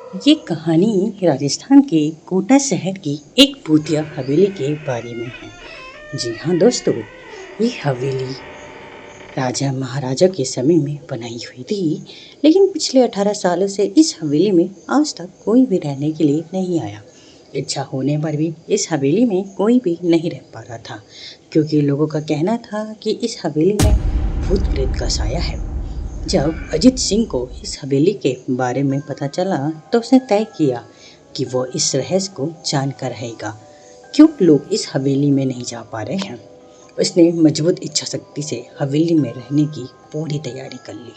ये कहानी राजस्थान के कोटा शहर की एक भूतिया हवेली के बारे में है। जी हाँ दोस्तों, ये हवेली राजा महाराजा के समय में बनाई हुई थी, लेकिन पिछले 18 सालों से इस हवेली में आज तक कोई भी रहने के लिए नहीं आया। इच्छा होने पर भी इस हवेली में कोई भी नहीं रह पा रहा था, क्योंकि लोगों का कहना था कि इस हवेली में भूत प्रेत का साया है। जब अजीत सिंह को इस हवेली के बारे में पता चला तो उसने तय किया कि वो इस रहस्य को जानकर रहेगा, क्यों लोग इस हवेली में नहीं जा पा रहे हैं। उसने मजबूत इच्छा शक्ति से हवेली में रहने की पूरी तैयारी कर ली।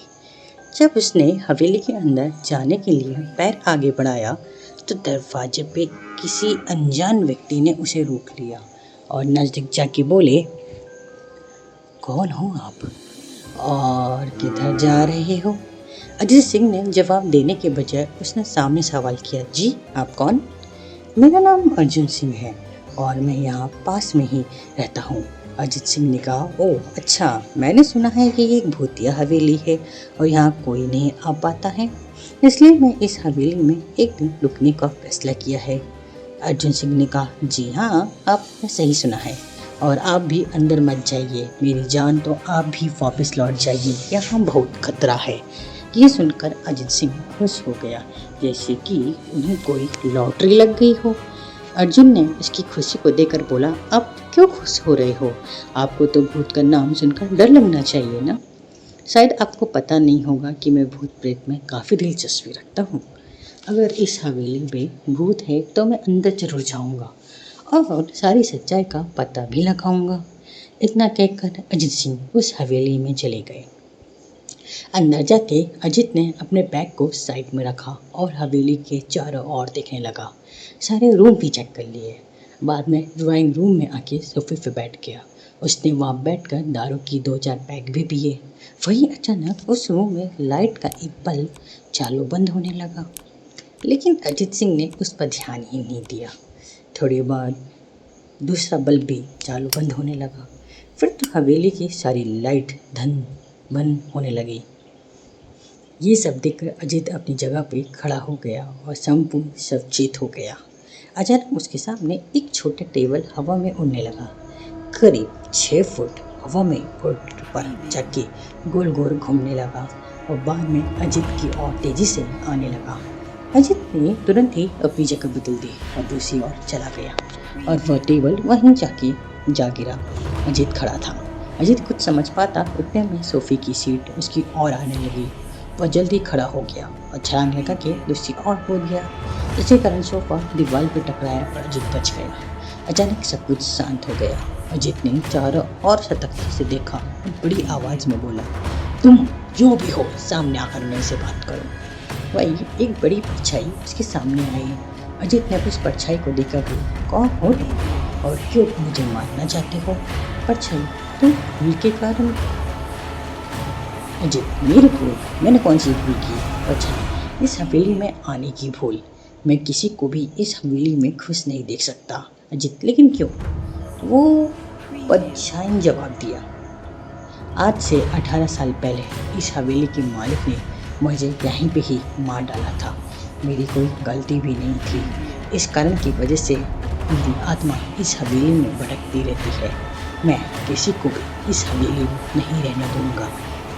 जब उसने हवेली के अंदर जाने के लिए पैर आगे बढ़ाया तो दरवाजे पे किसी अनजान व्यक्ति ने उसे रोक लिया और नजदीक जाके बोले, कौन हो आप और किधर जा रहे हो? अजीत सिंह ने जवाब देने के बजाय उसने सामने सवाल किया, जी आप कौन? मेरा नाम अर्जुन सिंह है और मैं यहाँ पास में ही रहता हूँ। अजीत सिंह ने कहा, ओह अच्छा, मैंने सुना है कि ये एक भूतिया हवेली है और यहाँ कोई नहीं आ पाता है, इसलिए मैं इस हवेली में एक दिन रुकने का फैसला किया है। अर्जुन सिंह ने कहा, जी हाँ, आपने सही सुना है और आप भी अंदर मत जाइए, मेरी जान तो आप भी वापस लौट जाइए, यहाँ बहुत खतरा है। ये सुनकर अजीत सिंह खुश हो गया, जैसे कि उन्हें कोई लॉटरी लग गई हो। अर्जुन ने उसकी खुशी को देखकर बोला, आप क्यों खुश हो रहे हो? आपको तो भूत का नाम सुनकर डर लगना चाहिए ना। शायद आपको पता नहीं होगा कि मैं भूत प्रेत में काफ़ी दिलचस्पी रखता हूँ। अगर इस हवेली में भूत है तो मैं अंदर जरूर जाऊँगा और सारी सच्चाई का पता भी लगाऊंगा। इतना कहकर अजीत सिंह उस हवेली में चले गए। अंदर जाके अजीत ने अपने बैग को साइड में रखा और हवेली के चारों ओर देखने लगा। सारे रूम भी चेक कर लिए। बाद में ड्राइंग रूम में आके सोफे पे बैठ गया। उसने वहाँ बैठकर दारू की 2-4 पैक भी पिए। वहीं अचानक उस रूम में लाइट का एक बल्ब चालू बंद होने लगा, लेकिन अजीत सिंह ने उस पर ध्यान ही नहीं दिया। थोड़ी बाद दूसरा बल्ब भी चालू बंद होने लगा। फिर तो हवेली की सारी लाइट धन बंद होने लगी। ये सब देखकर अजीत अपनी जगह पे खड़ा हो गया और संपूर्ण सचेत हो गया। अचानक उसके सामने एक छोटा टेबल हवा में उड़ने लगा। करीब 6 फुट हवा में पर जाके गोल गोल घूमने लगा और बाद में अजीत की ओर तेजी से आने लगा। अजीत ने तुरंत ही अपनी जगह बदल दी और दूसरी ओर चला गया और वह टेबल वहीं जाके जा गिरा। अजीत खड़ा था। अजीत कुछ समझ पाता उतने में सोफे की सीट उसकी ओर आने लगी। वह जल्दी खड़ा हो गया और छलांग लगा के दूसरी ओर कूद गया। इसी कारण सोफा दीवार पर टकराया और अजीत बच गया। अचानक सब कुछ शांत हो गया। अजीत ने चारों ओर सतर्कता से देखा और बड़ी आवाज में बोला, तुम जो भी हो सामने आकर मेरे से बात करो। वही एक बड़ी परछाई उसके सामने आई। अजीत ने उस परछाई को देखा कि कौन हो तुम और क्यों मुझे मारना चाहते हो? परछाई, तुम भूल के कारण? अजीत, मेरी भूल? मैंने कौन सी भूल की? परछाई, इस हवेली में आने की भूल। मैं किसी को भी इस हवेली में खुश नहीं देख सकता। अजीत, लेकिन क्यों? वो परछाई ने जवाब दिया, आज से 18 साल पहले इस हवेली के मालिक ने मुझे यहीं पे ही मार डाला था। मेरी कोई गलती भी नहीं थी। इस कारण की वजह से मेरी आत्मा इस हवेली में भटकती रहती है। मैं किसी को भी इस हवेली में नहीं रहने दूंगा,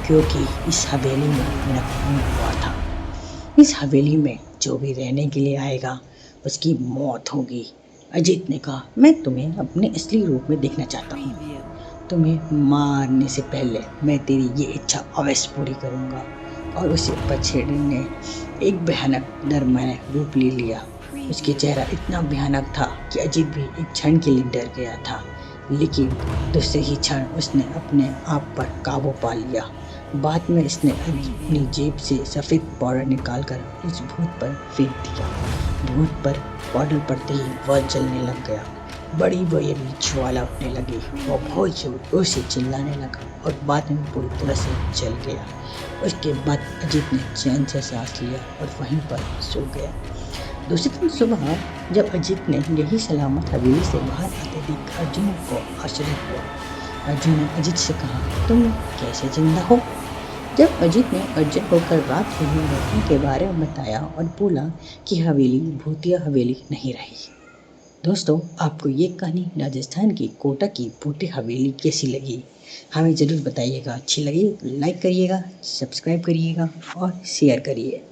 क्योंकि इस हवेली में मेरा खून हुआ था। इस हवेली में जो भी रहने के लिए आएगा उसकी मौत होगी। अजीत ने कहा, मैं तुम्हें अपने असली रूप में देखना चाहता हूँ। तुम्हें मारने से पहले मैं तेरी ये इच्छा अवश्य पूरी करूँगा। और उसे पछेड़े ने एक भयानक डरमय रूप ले लिया। उसके चेहरा इतना भयानक था कि अजीत भी एक क्षण के लिए डर गया था, लेकिन दूसरे ही क्षण उसने अपने आप पर काबू पा लिया। बाद में इसने अपनी जेब से सफ़ेद पाउडर निकालकर उस भूत पर फेंक दिया। भूत पर पाउडर पड़ते ही वह जलने लग गया। बड़ी बड़ी ज्वाला उठने लगी। वह बहुत जोर से चिल्लाने लगा और बाद में पूरी तरह से जल गया। उसके बाद अजीत ने चैन से सांस लिया और वहीं पर सो गया। दूसरे दिन सुबह जब अजीत ने यही सलामत हवेली से बाहर आते देख अर्जुन को आश्चर्य हुआ। अर्जुन ने अजीत से कहा, तुम कैसे जिंदा हो? जब अजीत ने अर्जुन को कल रात हुई घटना के बारे में बताया और बोला कि हवेली भूतिया हवेली नहीं रही। दोस्तों, आपको ये कहानी राजस्थान की कोटा की भूतिया हवेली कैसी लगी? हमें ज़रूर बताइएगा। अच्छी लगी लाइक करिएगा, सब्सक्राइब करिएगा और शेयर करिए।